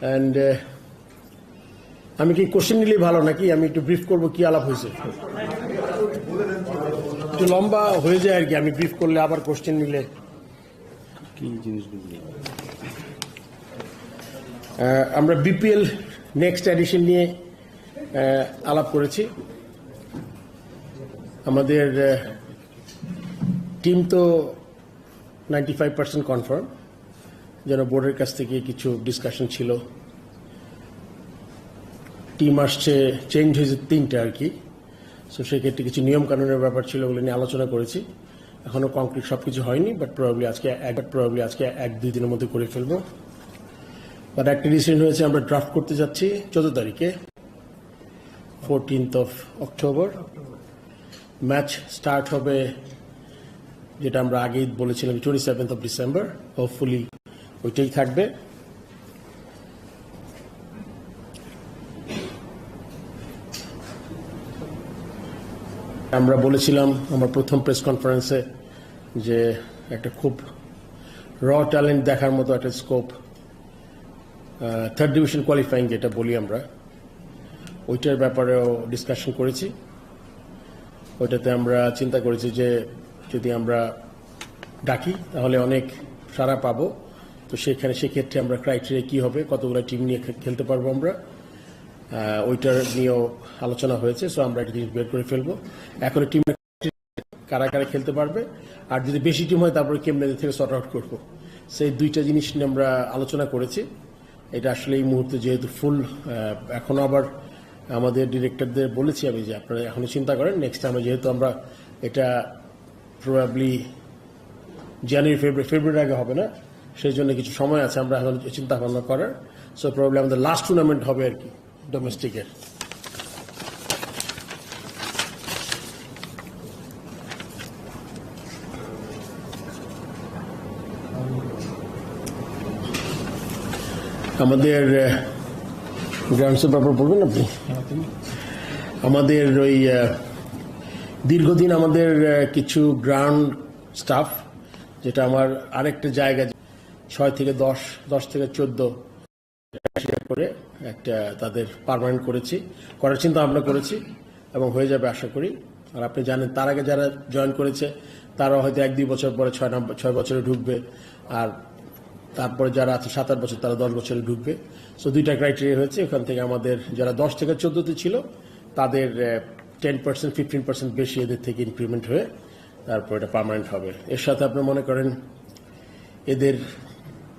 And আমি কি question নিলেই ভালো নাকি আমি একটু ব্রিফ করবো কি আলাপ হয়েছে? একটু লম্বা হয়ে যায় আর কি, আমি ব্রিফ করলে আবার কোশ্চেন নিলে কি জিনিসগুলো। আমরা বিপিএল নেক্সট এডিশন নিয়ে আলাপ করেছি। আমাদের টিম তো 95% কনফার্ম, যেন বোর্ডের কাছ থেকে কিছু ডিসকাশন ছিল। টিম আসছে, চেঞ্জ হয়েছে 3টা আর কি। সো সেক্ষেত্রে কিছু নিয়ম কানুনের ব্যাপার ছিল, ওগুলো নিয়ে আলোচনা করেছি। এখনও কংক্রিট সব কিছু হয়নি, বাট প্রবাবলি আজকে 1-2 দিনের মধ্যে করে ফেলবো। বাট একটা ডিসিশন হয়েছে, আমরা ড্রাফট করতে যাচ্ছি 14 তারিখে, 14th of October। Match start হবে, যেটা আমরা আগেই বলেছিলাম, 27th of December। হোপফুলি ওইটাই থাকবে। আমরা বলেছিলাম আমার প্রথম প্রেস কনফারেন্সে যে একটা খুব র ট্যালেন্ট দেখার মতো একটা স্কোপ, 3rd ডিভিশন কোয়ালিফাইং যেটা বলি আমরা, ওইটার ব্যাপারেও ডিসকাশন করেছি। ওইটাতে আমরা চিন্তা করেছি যে যদি আমরা ডাকি তাহলে অনেক সাড়া পাবো। তো সেক্ষেত্রে আমরা ক্রাইটেরিয়া কী হবে, কতগুলো টিম নিয়ে খেলতে পারবো আমরা, ওইটার নিয়েও আলোচনা হয়েছে। সো আমরা একটা জিনিস বের করে ফেলবো এখন, টিম কারা কারা খেলতে পারবে, আর যদি বেশি টিম হয় তারপরে কেমনে থেকে সর্ট আউট করবো। সেই 2টা জিনিস নিয়ে আমরা আলোচনা করেছি। এটা আসলে এই মুহূর্তে যেহেতু ফুল, এখনও আবার আমাদের ডিরেক্টরদের বলেছি আমি যে আপনারা এখনও চিন্তা করেন, নেক্সট আমরা যেহেতু আমরা এটা প্রবাবলি জানুয়ারি ফেব্রুয়ারি আগে হবে না, সেই জন্য কিছু সময় আছে আমরা এখন চিন্তা ভাবনা করার। সো প্রবাবলি আমাদের লাস্ট টুর্নামেন্ট হবে আর কি ডোমেস্টিকের। আমাদের গ্রাউন্ডসের ব্যাপার বলবেন আপনি? আমাদের ওই দীর্ঘদিন আমাদের কিছু গ্রাউন্ড স্টাফ, যেটা আমার আরেকটা জায়গা 6 থেকে 10 থেকে 14 করে একটা তাদের পার্মানেন্ট করার চিন্তা ভাবনা করেছি এবং হয়ে যাবে আশা করি। আর আপনি জানেন তার আগে যারা জয়েন করেছে তারা হয়তো 1-2 বছর পরে 6 বছরে ঢুকবে, আর তারপরে যারা আছে 7-8 বছর তারা 10 বছরে ঢুকবে। সো 2টা ক্রাইটেরিয়া হয়েছে। ওখান থেকে আমাদের যারা 10 থেকে 14তে ছিল তাদের 10% 15% বেশি এদের থেকে ইনক্রিমেন্ট হয়ে তারপর এটা পার্মানেন্ট হবে। এর সাথে আপনি মনে করেন এদের,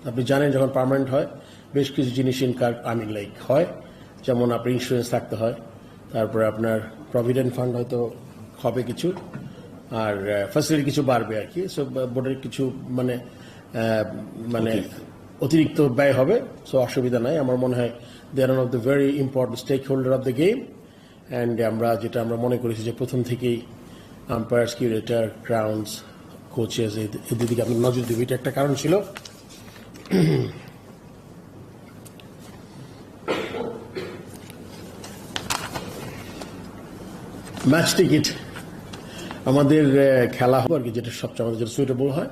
আপনি জানেন যখন পার্মানেন্ট হয় বেশ কিছু জিনিস লাইক হয়, যেমন আপনার ইন্স্যুরেন্স থাকতে হয়, তারপরে আপনার প্রভিডেন্ট ফান্ড হয়তো হবে কিছু, আর ফ্যাসিলিটি কিছু বাড়বে আর কি। সো বোর্ডের কিছু মানে অতিরিক্ত ব্যয় হবে। সো অসুবিধা নাই। আমার মনে হয় they are one of the very important stakeholder of the game. And আমরা মনে করেছি যে প্রথম থেকেই আম্পায়ার্স, কিউরেটার, গ্রাউন্ডস, কোচেস এদের দিকে আপনি নজর দেবে, এটা একটা কারণ ছিল। ম্যাচ টিকিট আমাদের খেলা হবে আর কি, যেটা সবচেয়ে আমাদের যেটা সুইটেবল হয়,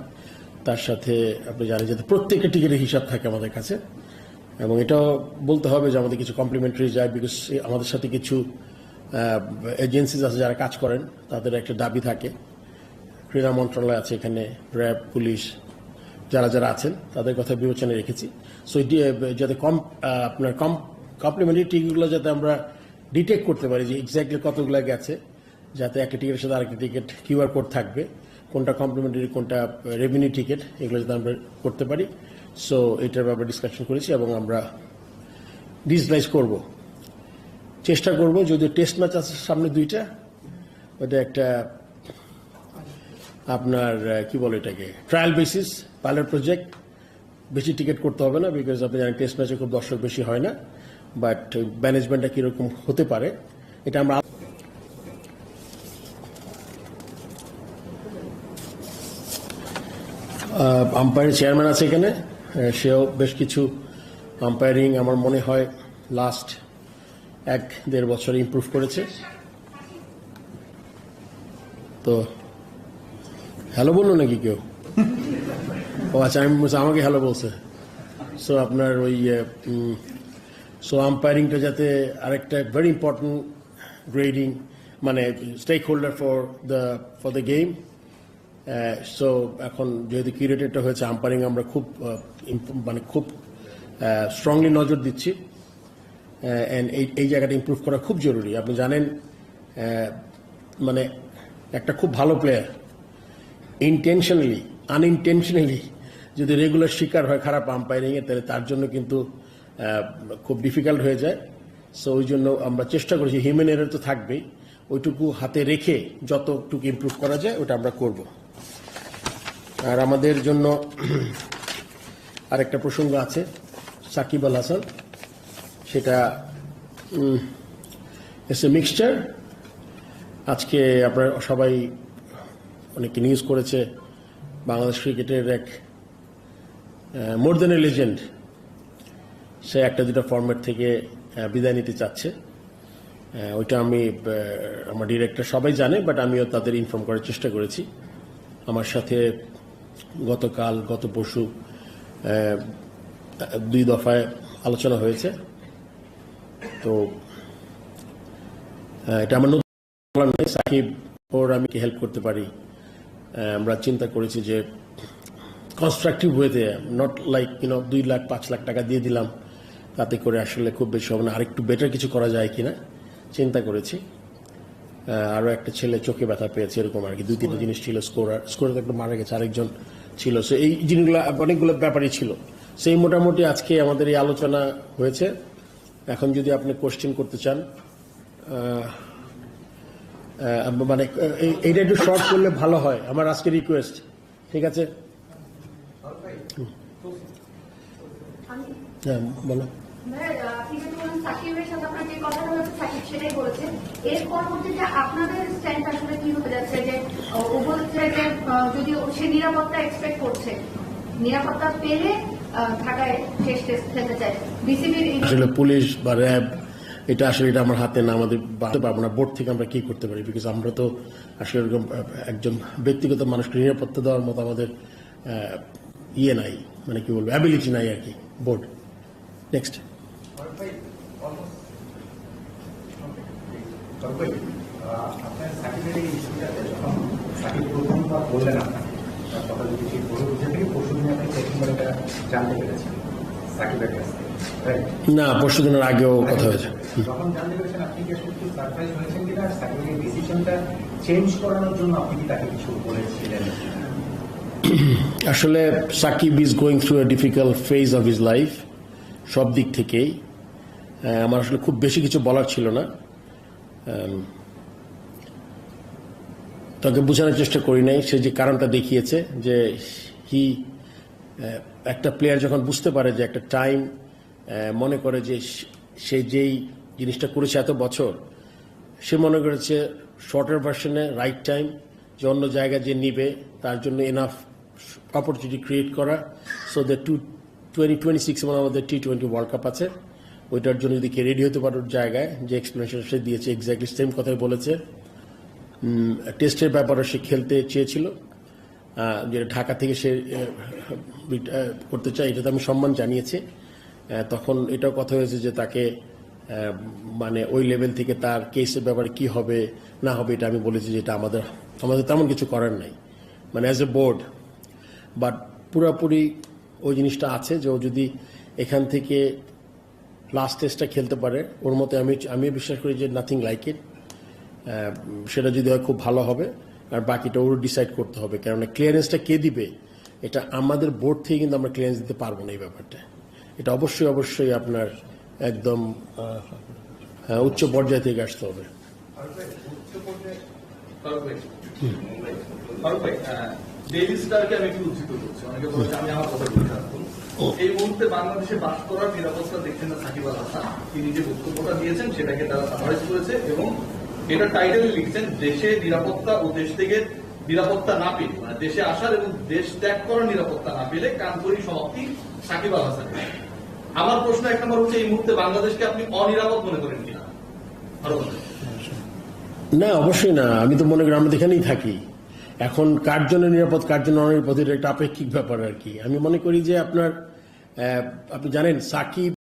তার সাথে আপনি জানেন যে প্রত্যেকটা টিকিটের হিসাব থাকে আমাদের কাছে। এবং এটাও বলতে হবে যে আমাদের কিছু কমপ্লিমেন্টারি যায়, বিকজ আমাদের সাথে কিছু এজেন্সিজ আছে যারা কাজ করেন, তাদের একটা দাবি থাকে। ক্রীড়া মন্ত্রণালয় আছে এখানে, র্যাব, পুলিশ, যারা আছেন তাদের কথা বিবেচনায় রেখেছি। সো যাতে আপনার কমপ্লিমেন্টারি টিকিটগুলো যাতে আমরা ডিটেক্ট করতে পারি যে এক্স্যাক্টলি কতগুলো গেছে, যাতে একটা টিকিটের সাথে আরেকটা টিকিট কিউআর কোড থাকবে, কোনটা কমপ্লিমেন্টারি কোনটা রেভিনিউ টিকিট, এগুলো যাতে আমরা করতে পারি। সো এটার ব্যাপারে ডিসকাশন করেছি এবং আমরা ডিজিটালাইজ করব, চেষ্টা করব। যদিও টেস্ট ম্যাচ আছে সামনে 2টা, ওটা একটা আপনার কি বলে এটাকে ট্রায়াল বেসিস, পাইলট প্রজেক্ট, বেশি টিকিট করতে হবে না, বিকজ আপনি জানেন টেস্ট ম্যাচে খুব দর্শক বেশি হয় না। বাট ম্যানেজমেন্টটা কীরকম হতে পারে এটা আমরা আম্পায়ার চেয়ারম্যান আছে এখানে, সেও বেশ কিছু আম্পায়ারিং আমার মনে হয় লাস্ট 1-1.5 বছরে ইমপ্রুভ করেছে। তো হ্যালো বললো নাকি কেউ? ও আচ্ছা, আমাকে হ্যালো বলছে। সো আপনার ওই সো আম্পায়ারিংটা যাতে আরেকটা ভেরি ইম্পর্টেন্ট গ্রেডিং মানে stakeholder for the game. So এখন যেহেতু কিউরেটেডটা হয়েছে আম্পায়ারিং আমরা খুব মানে খুব স্ট্রংলি নজর দিচ্ছি অ্যান্ড এই জায়গাটা ইমপ্রুভ করা খুব জরুরি। আপনি জানেন মানে একটা খুব ভালো প্লেয়ার ইনটেনশনালি আনইনটেনশনালি যদি রেগুলার শিকার হয় খারাপ আম্পায়ারিংয়ের, তাহলে তার জন্য কিন্তু খুব ডিফিকাল্ট হয়ে যায়। সো ওই জন্য আমরা চেষ্টা করেছি, হিউম্যান এরর তো থাকবেই, ওইটুকু হাতে রেখে যতটুকু ইমপ্রুভ করা যায় ওটা আমরা করব। আর আমাদের জন্য আরেকটা প্রসঙ্গ আছে সাকিব আল হাসান, সেটা ইটস এ মিক্সচার। আজকে আপনারা সবাই অনেকে নিউজ করেছে বাংলাদেশ ক্রিকেটের এক মোর দেন এ লেজেন্ড, সে একটা দুটা ফরম্যাট থেকে বিদায় নিতে চাচ্ছে। ওইটা আমি আমার ডিরেক্টর সবাই জানে, বাট আমিও তাদের ইনফর্ম করার চেষ্টা করেছি। আমার সাথে গতকাল গত পরশু 2 দফায় আলোচনা হয়েছে। তো এটা আমার নতুন নেই, সাকিব ওর আমি কি হেল্প করতে পারি আমরা চিন্তা করেছি যে কনস্ট্রাকটিভ ওয়েতে, নট লাইক 2 লাখ 5 লাখ টাকা দিয়ে দিলাম, তাতে করে আসলে খুব বেশি হবে না, আরেকটু বেটার কিছু করা যায় কিনা চিন্তা করেছি। আরও একটা ছেলে চোখে ব্যথা পেয়েছে, এরকম আর কি 2-3টা জিনিস ছিল। স্কোরার তো একটা মারা গেছে, আরেকজন ছিল। সো এই জিনিসগুলো অনেকগুলো ব্যাপারই ছিল। সেই মোটামুটি আজকে আমাদের এই আলোচনা হয়েছে। এখন যদি আপনি কোশ্চেন করতে চান, মানে এইটা একটু শর্ট করলে ভালো হয়, আমার আজকে রিকোয়েস্ট। ঠিক আছে, হ্যাঁ বলো। সাকিবের সাথে আপনার যে কথাটা হচ্ছে সাকিব সেটাই বলেছেন, এর পরবর্তীতে আপনাদের স্ট্যান্ড আসলে কি হতে যাচ্ছে? যে ও বলছে যে যদি সে নিরাপত্তা এক্সপেক্ট করছে, নিরাপত্তা পেলে ঢাকায় শেষ টেস্ট খেলতে চায়, বিসিবির আসলে পুলিশ বা র্যাব এটা আসলে এটা আমার হাতে না, আমাদের বাড়তে পারবো না। বোর্ড থেকে আমরা কি করতে পারি, বিকজ আমরা তো আসলে এরকম একজন ব্যক্তিগত মানুষকে নিরাপত্তা দেওয়ার মতো আমাদের ইয়ে নাই, মানে কি বলবো, অ্যাবিলিটি নাই আর কি। Board next. আপনার সাকিবের এই ইস্যুটাতে যখন সাকিব প্রথমবার বললেন আপনাকে, তার কথা যদি ঠিক বলে বুঝে থেকে পরশু দিনে আপনি প্রথমবার এটা জানতে পেরেছেন সাকিবের কাছ থেকে, না পরশু দিনের আগেও কথা হয়েছে। যখন জানতে পেরেছেন আপনি কি আসলে একটু সারপ্রাইজ হয়েছেন কিনা? সাকিবের এই ডিসিশনটা চেঞ্জ করানোর জন্য আপনি কি তাকে কিছু বলেছিলেন? আসলে Shakib is going through a difficult phase of his life, সব দিক থেকেই। আমার আসলে খুব বেশি কিছু বলার ছিল না, তাকে বোঝানোর চেষ্টা করি নাই। সে যে কারণটা দেখিয়েছে যে একটা প্লেয়ার যখন বুঝতে পারে যে একটা টাইম মনে করে যে সে যেই জিনিসটা করেছে এত বছর, সে মনে করেছে শর্টার ভার্সনে রাইট টাইম, যে অন্য জায়গায় যে নিবে তার জন্য এনাফ অপরচুনিটি ক্রিয়েট করা। সো দ্য 2026 আমাদের T20 ওয়ার্ল্ড কাপ আছে, ওইটার জন্য যদি কে রেডি হতে পারে ওর জায়গায়, যে এক্সপ্লেনেশন সে দিয়েছে এক্স্যাক্টলি সেম কথাই বলেছে। টেস্টের ব্যাপারে সে খেলতে চেয়েছিল, যেটা ঢাকা থেকে সে করতে চায়, এটাতে আমি সম্মান জানিয়েছি। তখন এটাও কথা হয়েছে যে তাকে মানে ওই লেভেল থেকে তার কেসের ব্যাপারে কি হবে না হবে এটা আমি বলেছি যে এটা আমাদের তেমন কিছু করার নাই, মানে অ্যাজ এ বোর্ড। বাট পুরোপুরি ওই জিনিসটা আছে যে ও যদি এখান থেকে লাস্ট টেস্টটা খেলতে পারে, ওর মতে আমি বিশ্বাস করি যে নাথিং লাইক ইট। সেটা যদি হয় খুব ভালো হবে, আর বাকিটা ওর ডিসাইড করতে হবে। কেননা ক্লিয়ারেন্সটা কে দিবে, এটা আমাদের বোর্ড থেকে কিন্তু আমরা ক্লিয়ারেন্স দিতে পারবো না এই ব্যাপারটা। এটা অবশ্যই আপনার একদম উচ্চ পর্যায় থেকে আসতে হবে। এই মুহূর্তে বাংলাদেশে বাস করার নিরাপত্তা দেখছেন না সাকিব আল হাসান, তিনি যে বক্তব্যটা দিয়েছেন সেটাকে তারা সামারাইজ করেছে এবং এটা টাইটেলে লিখছেন দেশে নিরাপত্তা ও দেশ থেকে নিরাপত্তা না পেলে, মানে দেশে আসার এবং দেশ ত্যাগ করার নিরাপত্তা না পেলে কানপুরি সমাপ্তি সাকিব আল হাসান। আমার প্রশ্ন এক নম্বর হচ্ছে, এই মুহূর্তে বাংলাদেশকে আপনি অনিরাপদ মনে করেন কিনা? না অবশ্যই না, আমি তো মনে করি আমরা এখানেই থাকি। এখন কার জন্য নিরাপদ কার জন্য অনিরাপদ এটা একটা আপেক্ষিক ব্যাপার আর কি। আমি মনে করি যে আপনি জানেন সাকিব